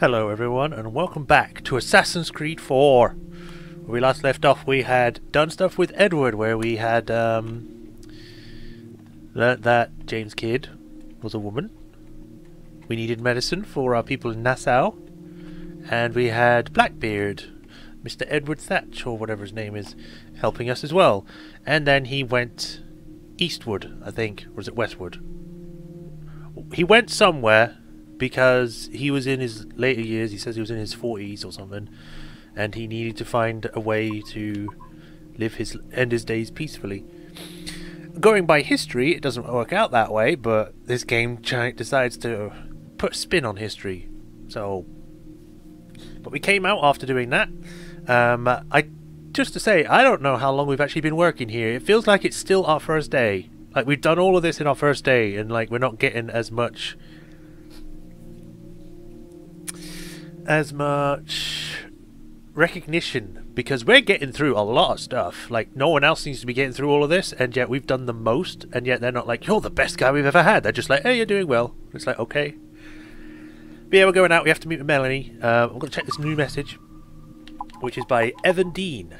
Hello everyone and welcome back to Assassin's Creed 4. Where we last left off we had done stuff with Edward where we had learnt that Jane's kid was a woman. We needed medicine for our people in Nassau. And we had Blackbeard, Mr. Edward Thatch or whatever his name is, helping us as well. And then he went eastward, I think, or was it westward? He went somewhere because he was in his later years. He says he was in his 40s or something, and he needed to find a way to end his days peacefully. Going by history, it doesn't work out that way, but this game decides to put a spin on history. But we came out after doing that. Just to say, I don't know how long we've actually been working here. It feels like it's still our first day. Like, we've done all of this in our first day, and like we're not getting as much recognition, because we're getting through a lot of stuff. Like, no one else seems to be getting through all of this, and yet we've done the most, and yet they're not like, you're the best guy we've ever had. They're just like, hey, you're doing well. It's like, okay. But yeah, we're going out. We have to meet with Melanie. I'm going to check this new message, which is by Evan Dean.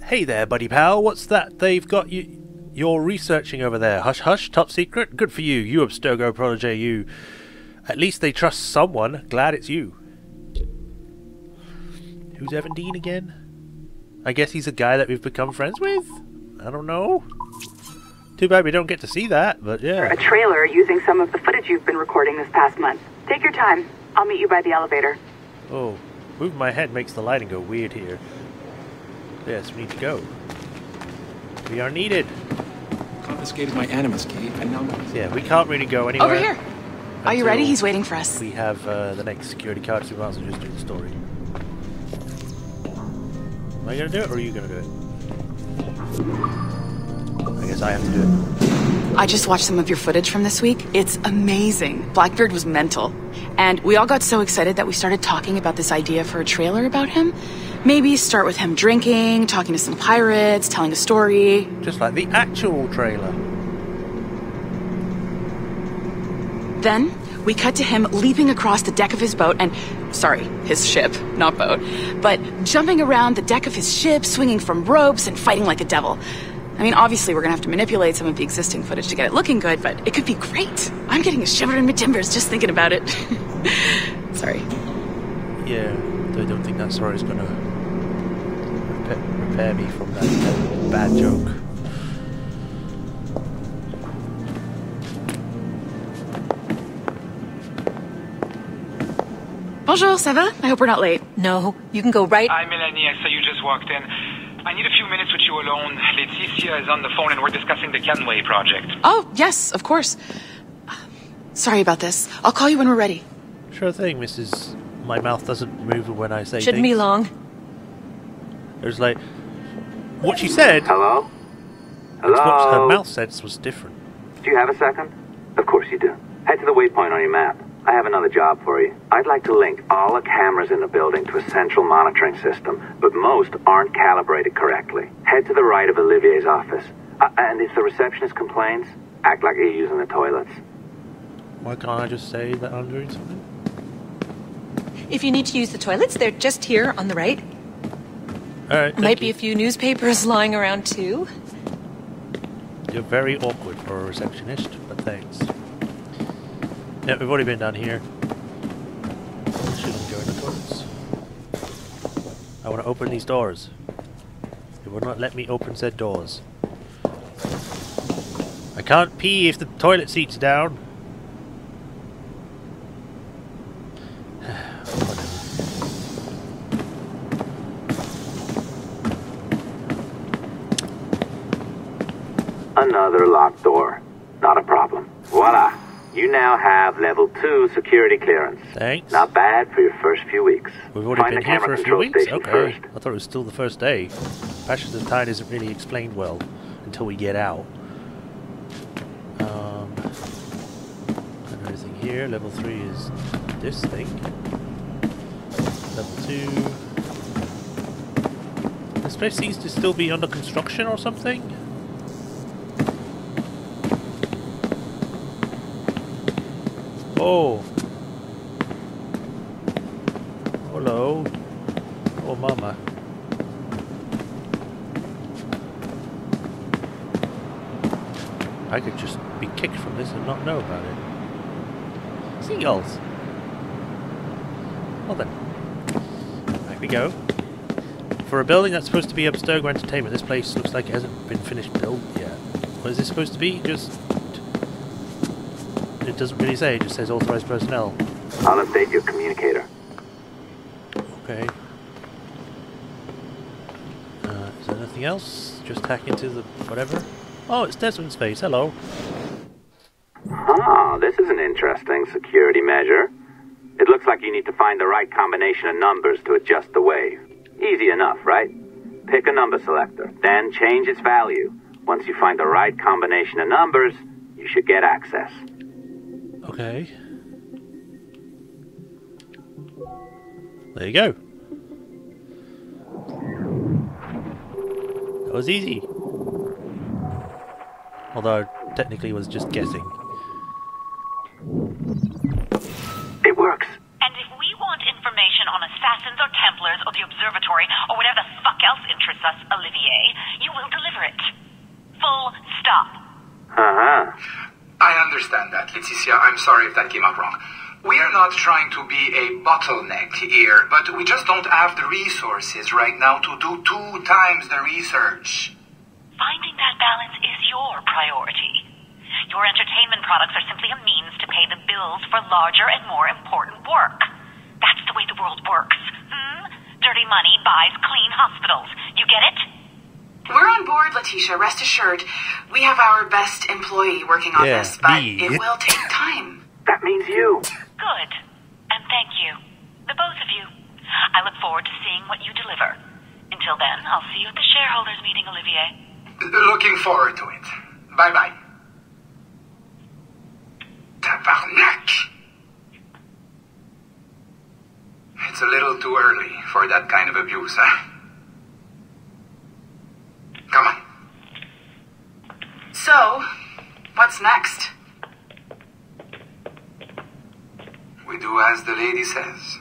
Hey there, buddy pal. What's that they've got you're researching over there? Hush hush, top secret? Good for you, you Abstergo protege, you. At least they trust someone. Glad it's you. Who's Evan Dean again? I guess he's a guy that we've become friends with? I don't know. Too bad we don't get to see that, but yeah. A trailer using some of the footage you've been recording this past month. Take your time. I'll meet you by the elevator. Oh, moving my head makes the lighting go weird here. Yes, we need to go. We are needed. Confiscated my Animus key, and now... Yeah, we can't really go anywhere. Over here! Are you ready? He's waiting for us. We have the next security card, so we might as well just do the story. Am I going to do it, or are you going to do it? I guess I have to do it. I just watched some of your footage from this week. It's amazing. Blackbeard was mental. And we all got so excited that we started talking about this idea for a trailer about him. Maybe start with him drinking, talking to some pirates, telling a story. Just like the actual trailer. Then, we cut to him leaping across the deck of his boat and... Sorry, his ship, not boat. But jumping around the deck of his ship, swinging from ropes, and fighting like a devil. I mean, obviously we're gonna have to manipulate some of the existing footage to get it looking good, but it could be great. I'm getting a shiver in my timbers just thinking about it. Sorry. Yeah, I don't think that story is gonna repair me from that bad joke. Bonjour, ça va? I hope we're not late. No, you can go right... Hi, Melanie. I saw you just walked in. I need a few minutes with you alone. Laetitia is on the phone and we're discussing the Canway project. Oh, yes, of course. Sorry about this. I'll call you when we're ready. Sure thing, Mrs. My mouth doesn't move when I say Shouldn't things. be long. There's like... What she said... Hello? What her Hello? mouth said was different. Do you have a second? Of course you do. Head to the waypoint on your map. I have another job for you. I'd like to link all the cameras in the building to a central monitoring system, but most aren't calibrated correctly. Head to the right of Olivier's office. And if the receptionist complains, act like you're using the toilets. Why can't I just say that I'm doing something? If you need to use the toilets, they're just here on the right. Alright, Might be a few newspapers lying around too. You're very awkward for a receptionist, but thanks. Yeah, we've already been down here. Shouldn't go in the toilets. I want to open these doors. They will not let me open said doors. I can't pee if the toilet seat's down. Another locked door. Not a problem. Voila. You now have level 2 security clearance. Thanks. Not bad for your first few weeks. We've already Find been the here camera for a few control weeks? station Okay. first. I thought it was still the first day. Passage of Time isn't really explained well until we get out. Everything here. Level 3 is this thing. Level 2. This place seems to still be under construction or something. Oh. Hello. Oh, mama. I could just be kicked from this and not know about it. Seagulls. Well then. Back we go. For a building that's supposed to be Abstergo Entertainment, this place looks like it hasn't been finished built yet. What is this supposed to be? Just... It doesn't really say, it just says authorized personnel. I'll update your communicator. Okay. Is there anything else? Just hack into the whatever? Oh, it's Desmond's face. Hello. Ah, this is an interesting security measure. It looks like you need to find the right combination of numbers to adjust the wave. Easy enough, right? Pick a number selector, then change its value. Once you find the right combination of numbers, you should get access. Okay. There you go. That was easy. Although, technically was just guessing. It works. And if we want information on assassins or Templars or the observatory or whatever the fuck else interests us, Olivier, you will deliver it. Full stop. Uh-huh. I understand that, Laetitia. I'm sorry if that came out wrong. We are not trying to be a bottleneck here, but we just don't have the resources right now to do 2 times the research. Finding that balance is your priority. Your entertainment products are simply a means to pay the bills for larger and more important work. That's the way the world works. Dirty money buys clean hospitals. You get it? We're on board, Letitia, rest assured. We have our best employee working on this, but it will take time. That means you. Good. And thank you. The both of you. I look forward to seeing what you deliver. Until then, I'll see you at the shareholders meeting, Olivier. Looking forward to it. Bye-bye. Tabarnak! It's a little too early for that kind of abuse, huh? Come on. So, what's next? We do as the lady says.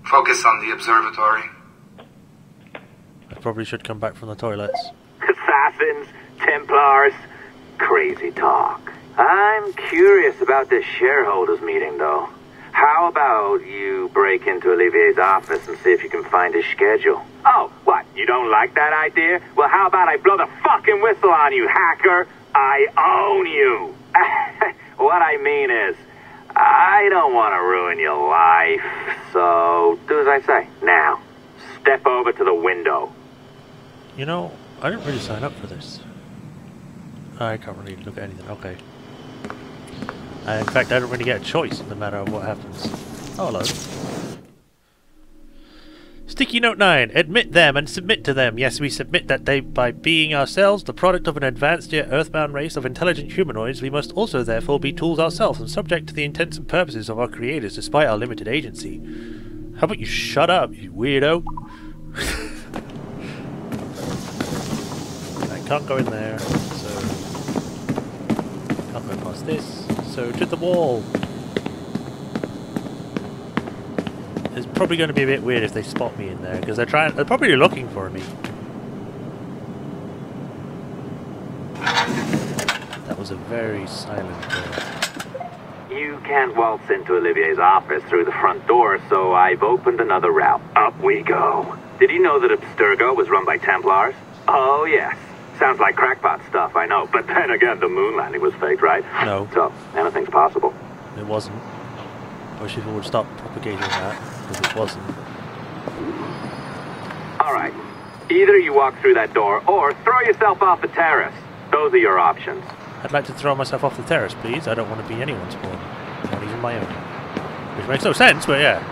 Focus on the observatory. I probably should come back from the toilets. Assassins, Templars, crazy talk. I'm curious about this shareholders meeting, though. How about you break into Olivier's office and see if you can find his schedule? Oh, what? You don't like that idea? Well, how about I blow the fucking whistle on you, hacker? I own you. What I mean is, I don't want to ruin your life, so do as I say. Now, step over to the window. You know, I didn't really sign up for this. I can't really look at anything. Okay. In fact, I don't really get a choice no matter what happens. Oh, hello. Sticky note 9. Admit them and submit to them. Yes, we submit that they, by being ourselves the product of an advanced yet earthbound race of intelligent humanoids, we must also therefore be tools ourselves and subject to the intents and purposes of our creators despite our limited agency. How about you shut up, you weirdo? I can't go in there, so... Can't go past this. So, to the wall. It's probably going to be a bit weird if they spot me in there, because they're probably looking for me. That was a very silent door. You can't waltz into Olivier's office through the front door, so I've opened another route. Up we go. Did you know that Abstergo was run by Templars? Oh, yes. Sounds like crackpot stuff, I know. But then again, the moon landing was faked, right? No. So, anything's possible. It wasn't. I wish people would stop propagating that, because it wasn't. Alright. Either you walk through that door, or throw yourself off the terrace. Those are your options. I'd like to throw myself off the terrace, please. I don't want to be anyone's pawn. Not even my own. Which makes no sense, but yeah.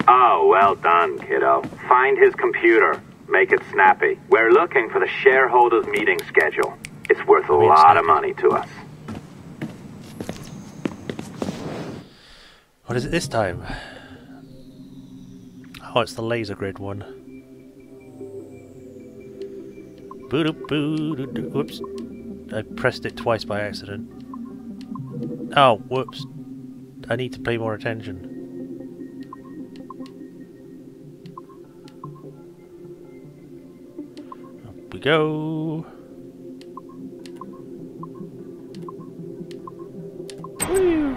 Oh, well done, kiddo. Find his computer. Make it snappy. We're looking for the shareholders meeting schedule. It's worth a lot of money to us. What is it this time? Oh, it's the laser grid one. Whoops. I pressed it twice by accident. Oh, whoops. I need to pay more attention. we go. Woo.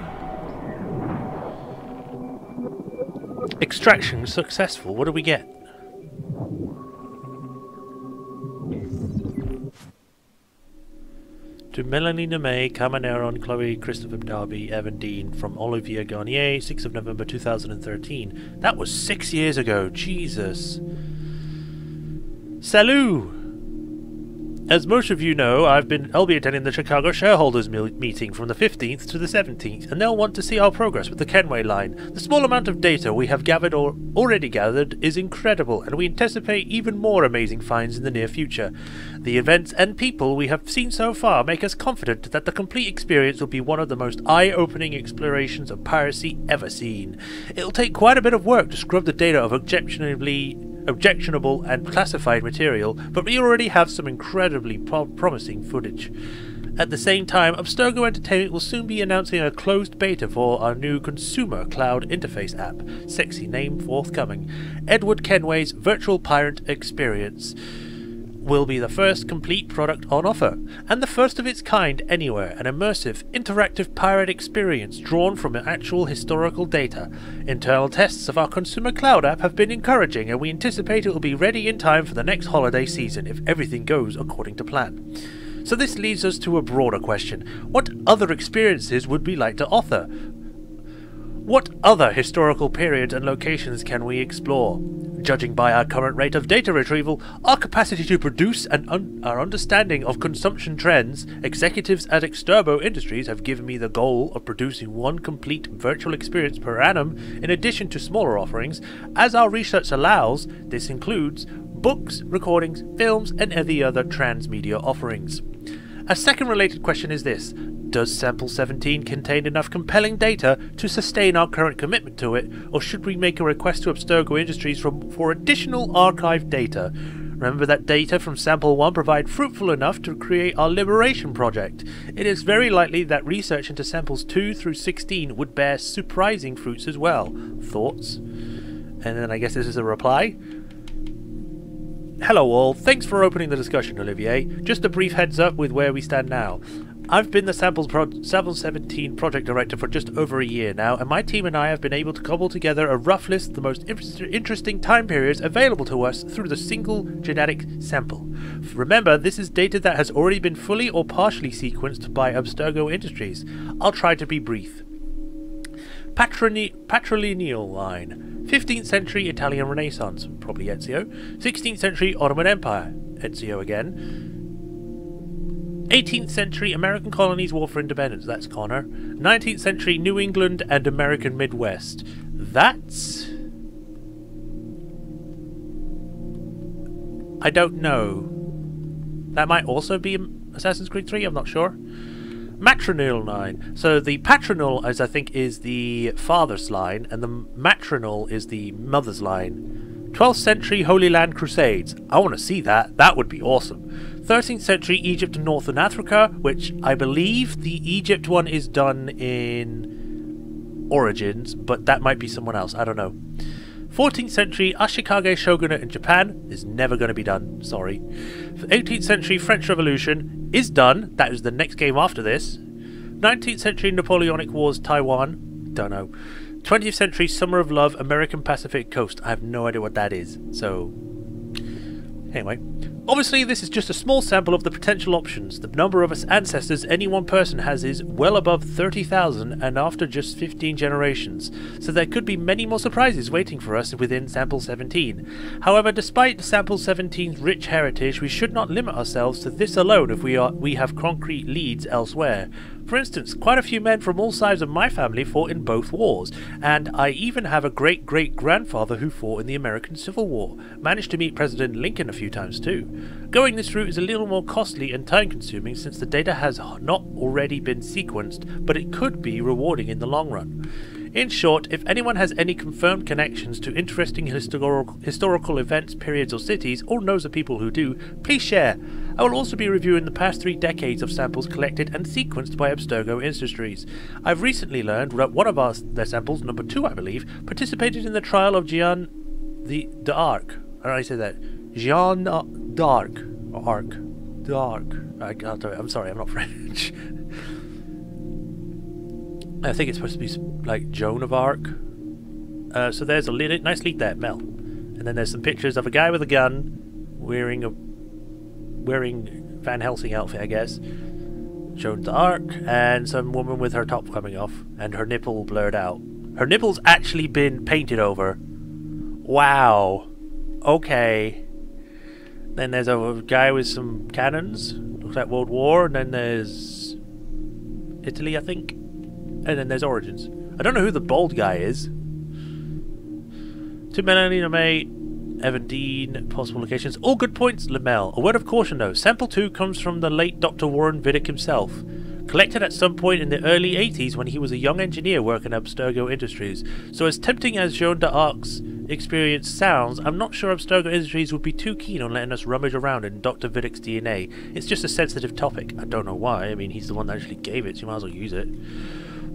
Extraction successful. What do we get? To Melanie Nemay, Camaneron, Chloe, Christopher Darby, Evan Dean, from Olivier Garnier, 6th of November 2013. That was 6 years ago. Jesus. Salut! As most of you know, I'll be attending the Chicago shareholders meeting from the 15th to the 17th, and they'll want to see our progress with the Kenway line. The small amount of data we have gathered or already gathered is incredible, and we anticipate even more amazing finds in the near future. The events and people we have seen so far make us confident that the complete experience will be one of the most eye-opening explorations of piracy ever seen. It'll take quite a bit of work to scrub the data of objectionable and classified material, but we already have some incredibly promising footage. At the same time, Abstergo Entertainment will soon be announcing a closed beta for our new consumer cloud interface app, sexy name forthcoming. Edward Kenway's Virtual Pirate Experience will be the first complete product on offer, and the first of its kind anywhere, an immersive, interactive pirate experience drawn from actual historical data. Internal tests of our consumer cloud app have been encouraging, and we anticipate it will be ready in time for the next holiday season if everything goes according to plan. So this leads us to a broader question. What other experiences would we like to author? What other historical periods and locations can we explore? Judging by our current rate of data retrieval, our capacity to produce, and our understanding of consumption trends, executives at Exturbo Industries have given me the goal of producing one complete virtual experience per annum, in addition to smaller offerings. As our research allows, this includes books, recordings, films, and any other transmedia offerings. A second related question is this. Does Sample 17 contain enough compelling data to sustain our current commitment to it, or should we make a request to Abstergo Industries for additional archived data? Remember that data from Sample 1 provide fruitful enough to create our Liberation project. It is very likely that research into Samples 2 through 16 would bear surprising fruits as well. Thoughts? And then I guess this is a reply. Hello all, thanks for opening the discussion, Olivier. Just a brief heads up with where we stand now. I've been the Sample 17 project director for just over a year now, and my team and I have been able to cobble together a rough list of the most interesting time periods available to us through the single genetic sample. Remember, this is data that has already been fully or partially sequenced by Abstergo Industries. I'll try to be brief. Patrilineal line. 15th century Italian Renaissance, probably Ezio. 16th century Ottoman Empire, Ezio again. 18th century American colonies war for independence, that's Connor. 19th century New England and American Midwest, that's... I don't know. That might also be Assassin's Creed 3, I'm not sure. Matronal line. So the patronal, as I think, is the father's line, and the matronal is the mother's line. 12th century Holy Land Crusades. I want to see that. That would be awesome. 13th century Egypt and Northern Africa, which I believe the Egypt one is done in Origins, but that might be someone else. I don't know. 14th century Ashikaga Shogunate in Japan is never going to be done. Sorry. 18th century French Revolution is done. That is the next game after this. 19th century Napoleonic Wars Taiwan. Don't know. 20th century Summer of Love American Pacific Coast. I have no idea what that is. So, anyway. Obviously, this is just a small sample of the potential options. The number of ancestors any one person has is well above 30,000, and after just 15 generations, so there could be many more surprises waiting for us within Sample 17. However, despite Sample 17's rich heritage, we should not limit ourselves to this alone if we have concrete leads elsewhere. For instance, quite a few men from all sides of my family fought in both wars, and I even have a great-great-grandfather who fought in the American Civil War. Managed to meet President Lincoln a few times too. Going this route is a little more costly and time-consuming since the data has not already been sequenced, but it could be rewarding in the long run. In short, if anyone has any confirmed connections to interesting historical events, periods or cities, or knows of people who do, please share. I will also be reviewing the past 3 decades of samples collected and sequenced by Abstergo Industries. I've recently learned that one of their samples, number 2 I believe, participated in the trial of Jeanne d'Arc. How do I say that? Jeanne d'Arc. Or Arc. The Arc. I'm sorry, I'm not French. I think it's supposed to be like Joan of Arc. So there's a nice lead there, Mel. And then there's some pictures of a guy with a gun wearing Van Helsing outfit, I guess. Joan d'Arc, and some woman with her top coming off and her nipple blurred out. Her nipple's actually been painted over. Wow. Okay. Then there's a guy with some cannons. Looks like World War. And then there's Italy, I think. And then there's Origins. I don't know who the bald guy is. To Melanie LeMay, Evan Dean, possible locations. All good points, Lamel. A word of caution though. Sample 2 comes from the late Dr. Warren Vidic himself. Collected at some point in the early 80s when he was a young engineer working at Abstergo Industries. So as tempting as Joan d'Arc's experience sounds, I'm not sure Abstergo Industries would be too keen on letting us rummage around in Dr. Vidic's DNA. It's just a sensitive topic. I don't know why. I mean, he's the one that actually gave it, so you might as well use it.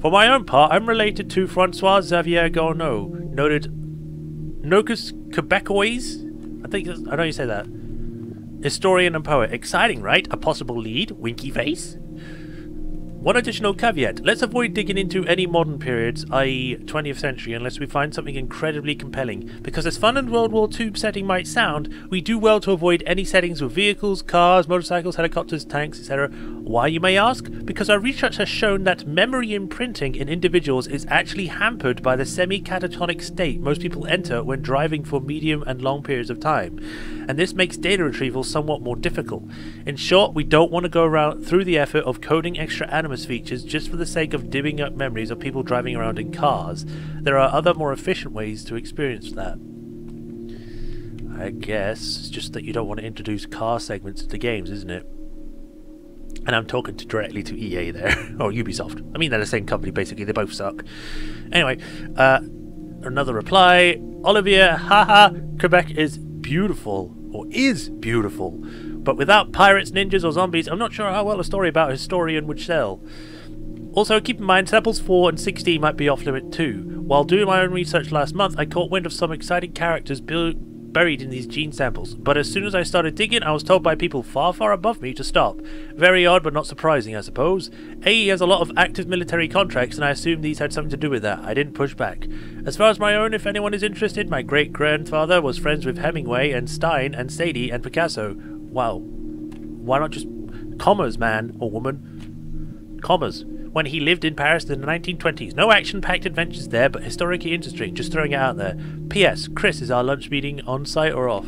For my own part, I'm related to Francois Xavier Garneau, noted Nocus Quebecois? I know you say that. Historian and poet. Exciting, right? A possible lead? Winky face? One additional caveat. Let's avoid digging into any modern periods, i.e. 20th century, unless we find something incredibly compelling. Because as fun as World War II setting might sound, we do well to avoid any settings with vehicles, cars, motorcycles, helicopters, tanks, etc. Why, you may ask? Because our research has shown that memory imprinting in individuals is actually hampered by the semi-catatonic state most people enter when driving for medium and long periods of time. And this makes data retrieval somewhat more difficult. In short, we don't want to go around through the effort of coding extra Animus features just for the sake of dimming up memories of people driving around in cars. There are other more efficient ways to experience that. I guess it's just that you don't want to introduce car segments into games, isn't it? And I'm talking directly to EA there, or Ubisoft. I mean, they're the same company basically, they both suck. Anyway, another reply. Olivier, haha, Quebec is beautiful. Or is beautiful, but without pirates, ninjas or zombies, I'm not sure how well a story about a historian would sell. Also, keep in mind, samples 4 and 16 might be off limit too. While doing my own research last month, I caught wind of some exciting characters buried in these gene samples, but as soon as I started digging, I was told by people far, far above me to stop. Very odd, but not surprising, I suppose. AE has a lot of active military contracts, and I assumed these had something to do with that. I didn't push back. As far as my own, if anyone is interested, my great-grandfather was friends with Hemingway and Stein and Sadie and Picasso. Wow. Why not just commas, man or woman? Commas. When he lived in Paris in the 1920s. No action-packed adventures there, but historically interesting. Just throwing it out there. P.S. Chris, is our lunch meeting on-site or off?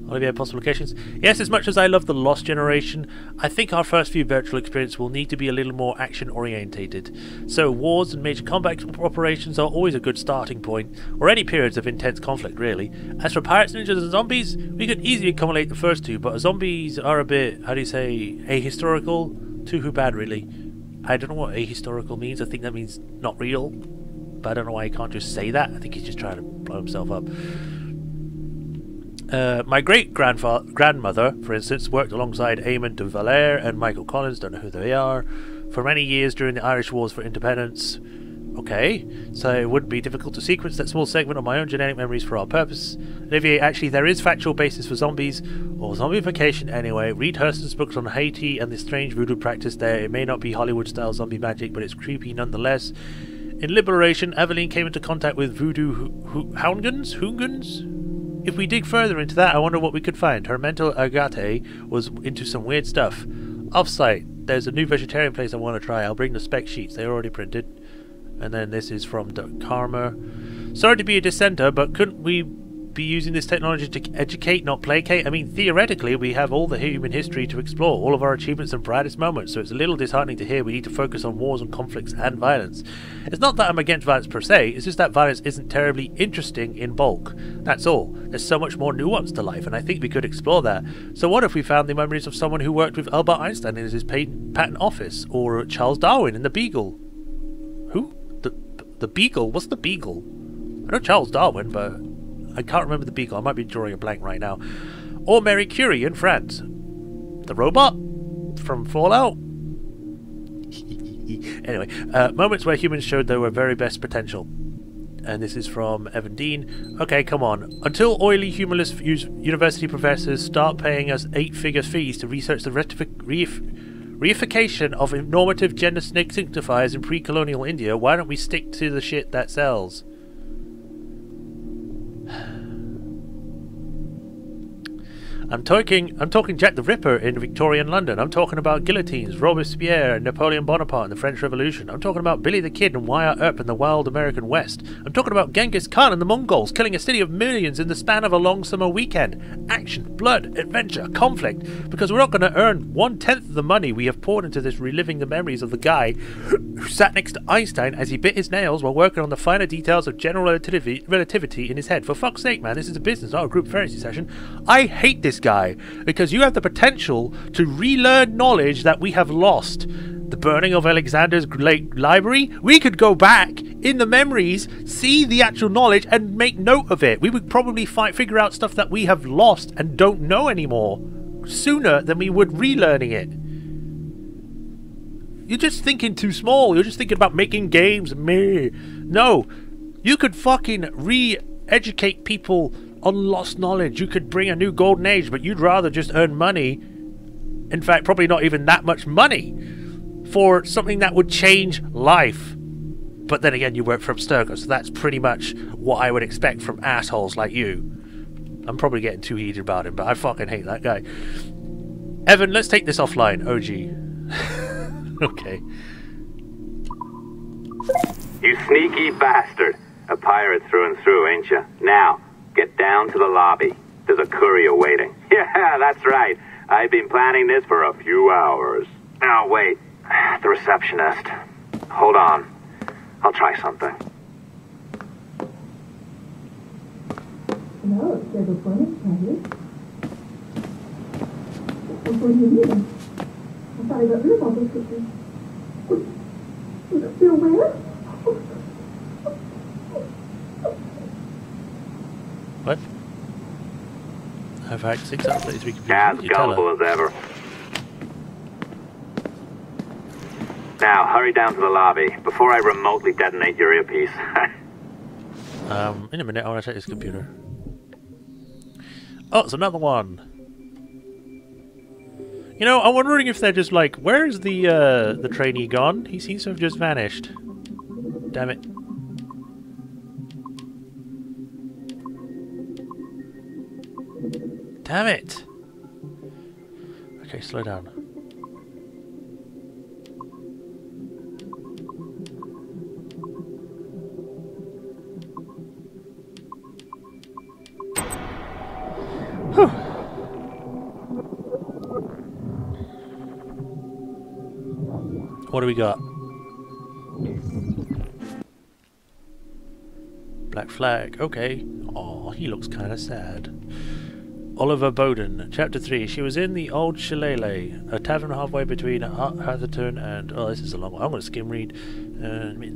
Olivier, possible locations? Yes, as much as I love the Lost Generation, I think our first few virtual experiences will need to be a little more action-orientated. So wars and major combat operations are always a good starting point, or any periods of intense conflict, really. As for pirates, ninjas and zombies, we could easily accommodate the first two, but zombies are a bit, how do you say, ahistorical? Too bad, really. I don't know what ahistorical means. I think that means not real. But I don't know why he can't just say that. I think he's just trying to blow himself up. My great-grandmother, for instance, worked alongside Eamon de Valère and Michael Collins, don't know who they are, for many years during the Irish Wars for Independence. Okay, so it wouldn't be difficult to sequence that small segment of my own genetic memories for our purpose. Olivier, actually there is factual basis for zombies, or zombification anyway. Read Hurston's books on Haiti and the strange voodoo practice there. It may not be Hollywood-style zombie magic, but it's creepy nonetheless. In Liberation, Aveline came into contact with voodoo Houngans? If we dig further into that, I wonder what we could find. Her mentor Agate was into some weird stuff. Off-site, there's a new vegetarian place I want to try. I'll bring the spec sheets, they're already printed. And then this is from Karma. Sorry to be a dissenter, but couldn't we be using this technology to educate, not placate? I mean, theoretically, we have all the human history to explore, all of our achievements and brightest moments, so it's a little disheartening to hear we need to focus on wars and conflicts and violence. It's not that I'm against violence per se, it's just that violence isn't terribly interesting in bulk. That's all. There's so much more nuance to life, and I think we could explore that. So what if we found the memories of someone who worked with Albert Einstein in his patent office, or Charles Darwin in the Beagle? Who? The Beagle? What's the Beagle? I know Charles Darwin, but I can't remember the Beagle. I might be drawing a blank right now. Or Marie Curie in France. The robot from Fallout? Anyway, moments where humans showed their very best potential. And this is from Evan Dean. Okay, come on. Until oily, humorless university professors start paying us 8-figure fees to research the reification of normative gender signifiers in pre-colonial India, why don't we stick to the shit that sells? I'm talking Jack the Ripper in Victorian London. I'm talking about guillotines, Robespierre and Napoleon Bonaparte in the French Revolution. I'm talking about Billy the Kid and Wyatt Earp in the wild American West. I'm talking about Genghis Khan and the Mongols killing a city of millions in the span of a long summer weekend. Action, blood, adventure, conflict. Because we're not going to earn 1/10 of the money we have poured into this reliving the memories of the guy who sat next to Einstein as he bit his nails while working on the finer details of general relativity in his head. For fuck's sake, man, this is a business, not a group therapy session. I hate this guy because you have the potential to relearn knowledge that we have lost. The burning of Alexander's Lake Library, we could go back in the memories, see the actual knowledge and make note of it. We would probably figure out stuff that we have lost and don't know anymore sooner than we would relearning it. You're just thinking too small. You're just thinking about making games. Meh. No, you could fucking re-educate people on lost knowledge. You could bring a new golden age, but you'd rather just earn money, in fact probably not even that much money, for something that would change life. But then again, you work for Abstergo, so that's pretty much what I would expect from assholes like you. I'm probably getting too heated about him, but I fucking hate that guy. Evan, let's take this offline. OG. Okay. You sneaky bastard. A pirate through and through, ain't you? Now, get down to the lobby. There's a courier waiting. Yeah, that's right. I've been planning this for a few hours. Oh, wait. The receptionist. Hold on. I'll try something. Hello, there's a bonus package. What do you need? I thought I got rid of all those pictures. They're where? What? I've had 6 out of 33 computers. As gullible as ever. Now, hurry down to the lobby before I remotely detonate your earpiece. In a minute, I want to check this computer. Oh, it's another one. You know, I'm wondering if they're just like, where's the trainee gone? He seems to have just vanished. Damn it. Damn it! Okay, slow down. Whew. What do we got? Black flag, okay. Oh, he looks kind of sad. Oliver Bowden, Chapter 3. She was in the Old Shillelagh, a tavern halfway between Hatherton and... Oh, this is a long one. I'm going to skim read.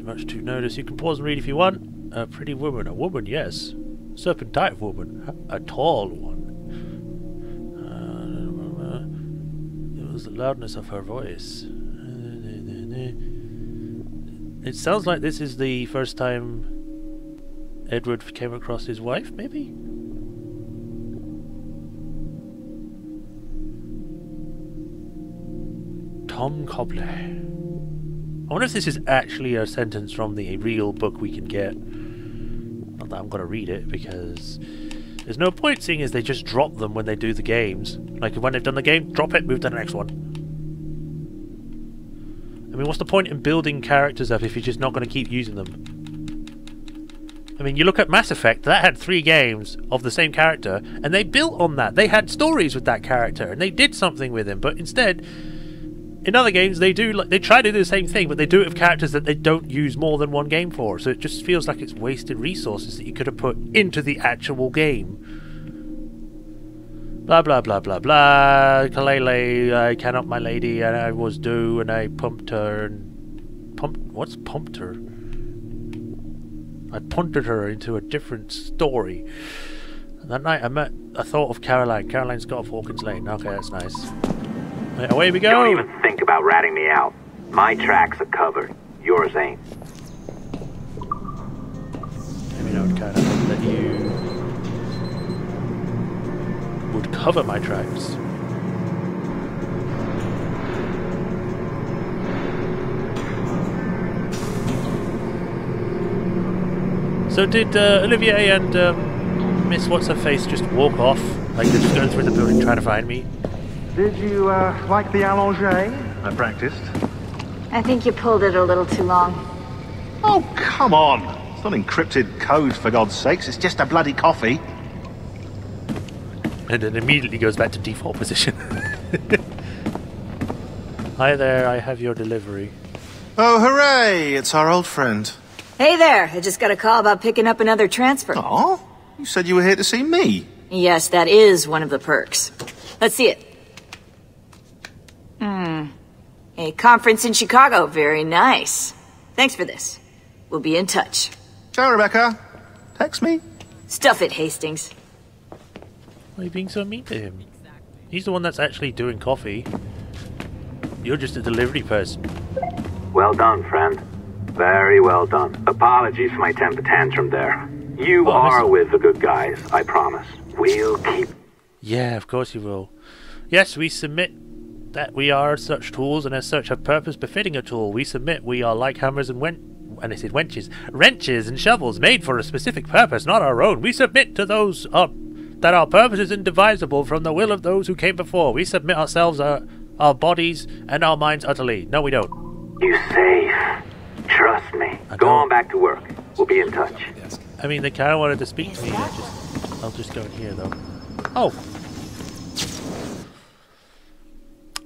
Much to notice. You can pause and read if you want. A pretty woman. A woman, yes. Serpentine woman. A tall one. It was the loudness of her voice. It sounds like this is the first time Edward came across his wife, maybe? Tom Cobbler. I wonder if this is actually a sentence from the real book we can get. Not that I'm going to read it, because there's no point, seeing as they just drop them when they do the games. Like, when they've done the game, drop it, move to the next one. I mean, what's the point in building characters up if you're just not going to keep using them? I mean, you look at Mass Effect, that had 3 games of the same character, and they built on that. They had stories with that character, and they did something with him, but instead... In other games, they try to do the same thing, but they do it with characters that they don't use more than one game for. So it just feels like it's wasted resources that you could have put into the actual game. Blah blah blah blah blah. Kalele, I cannot, my lady, and I was due, and I pumped her. And what's pumped her? I punted her into a different story. And that night, I thought of Caroline. Caroline Scott of Hawkins Lane. Okay, that's nice. Away we go! Don't even think about ratting me out. My tracks are covered. Yours ain't. cover my tracks. So did Olivier and Miss What's-Her-Face just walk off? Like they're just going through the building trying to find me? Did you like the allongé? I practiced. I think you pulled it a little too long. Oh, come on. It's not encrypted code, for God's sakes. It's just a bloody coffee. And then immediately goes back to default position. Hi there, I have your delivery. Oh, hooray! It's our old friend. Hey there, I just got a call about picking up another transfer. Oh, you said you were here to see me. Yes, that is one of the perks. Let's see it. A conference in Chicago, very nice. Thanks for this. We'll be in touch. Ciao, Rebecca. Text me. Stuff it, Hastings. Why are you being so mean to him? He's the one that's actually doing coffee. You're just a delivery person. Well done, friend. Very well done. Apologies for my temper tantrum there. You are with the good guys, I promise. We'll keep... Yeah, of course you will. Yes, we submit that we are such tools and as such have purpose befitting a tool. We submit we are like hammers and wrenches and shovels made for a specific purpose, not our own. We submit to those that our purpose is indivisible from the will of those who came before. We submit ourselves, our bodies, and our minds utterly. No, we don't. You safe. Trust me. Go on back to work. We'll be in touch. I mean, they kind of wanted to speak to me. I'll just go in here, though. Oh.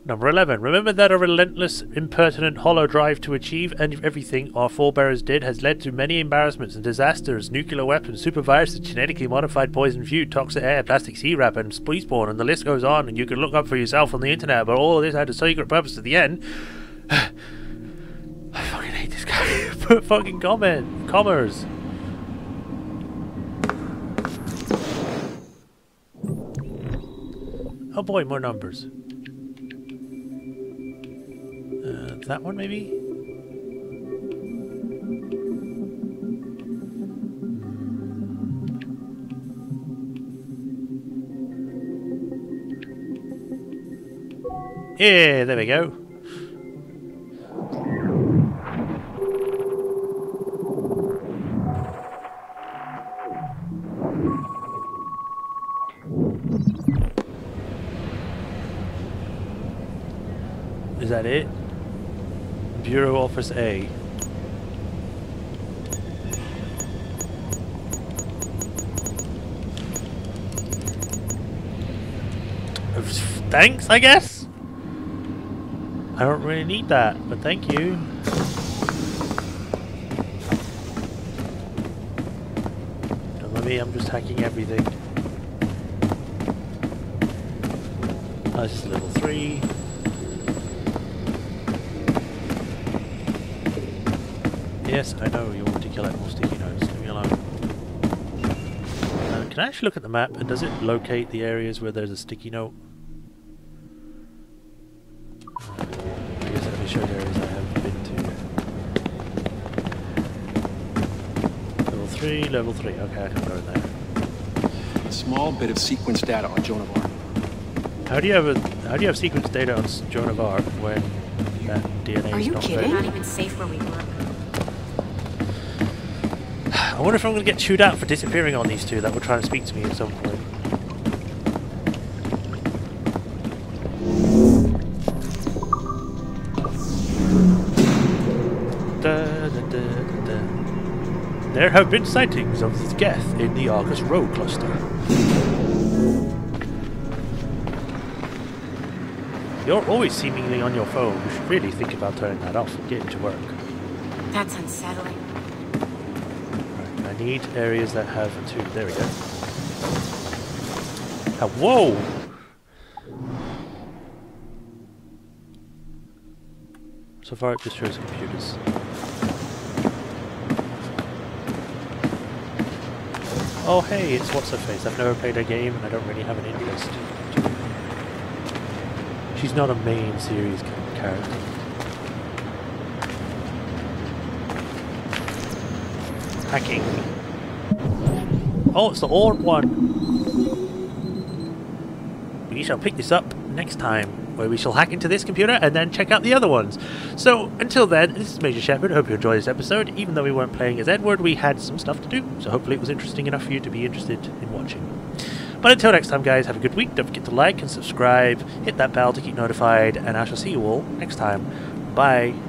Number 11. Remember that a relentless, impertinent, hollow drive to achieve everything our forebears did has led to many embarrassments and disasters, nuclear weapons, super viruses, genetically modified poison food, toxic air, plastic sea wrap, and spaceborne, and the list goes on, and you can look up for yourself on the internet, but all of this had a secret purpose at the end. I fucking hate this guy. Put fucking commas. Oh boy, more numbers. That one, maybe? Yeah, there we go. Is that it? Bureau Office A. Thanks, I guess? I don't really need that, but thank you. Don't let me, I'm just hacking everything. Oh, this is level 3. Yes, I know you want to collect more sticky notes. Leave me alone. Can I actually look at the map and does it locate the areas where there's a sticky note? I guess let me show the areas I haven't been to. Level 3, level 3. Okay, I can go there. A small bit of sequence data on Joan of Arc. How do you have sequence data on Joan of Arc when that DNA is not kidding? very... Not even safe where we work. I wonder if I'm going to get chewed out for disappearing on these two that were trying to speak to me at some point. There have been sightings of Geth in the Argus Row cluster. You're always seemingly on your phone. You should really think about turning that off and getting to work. That's unsettling. I need areas that have two. There we go. Oh, whoa! So far it just shows computers. Oh hey, it's What's-Her-Face. I've never played a game and I don't really have an interest. She's not a main series character. Hacking. Oh, it's the orb one. we shall pick this up next time, where we shall hack into this computer and then check out the other ones. So, until then, this is Majorshepard. Hope you enjoyed this episode. Even though we weren't playing as Edward, we had some stuff to do, so hopefully it was interesting enough for you to be interested in watching. But until next time, guys, have a good week. Don't forget to like and subscribe, hit that bell to keep notified, and I shall see you all next time. Bye.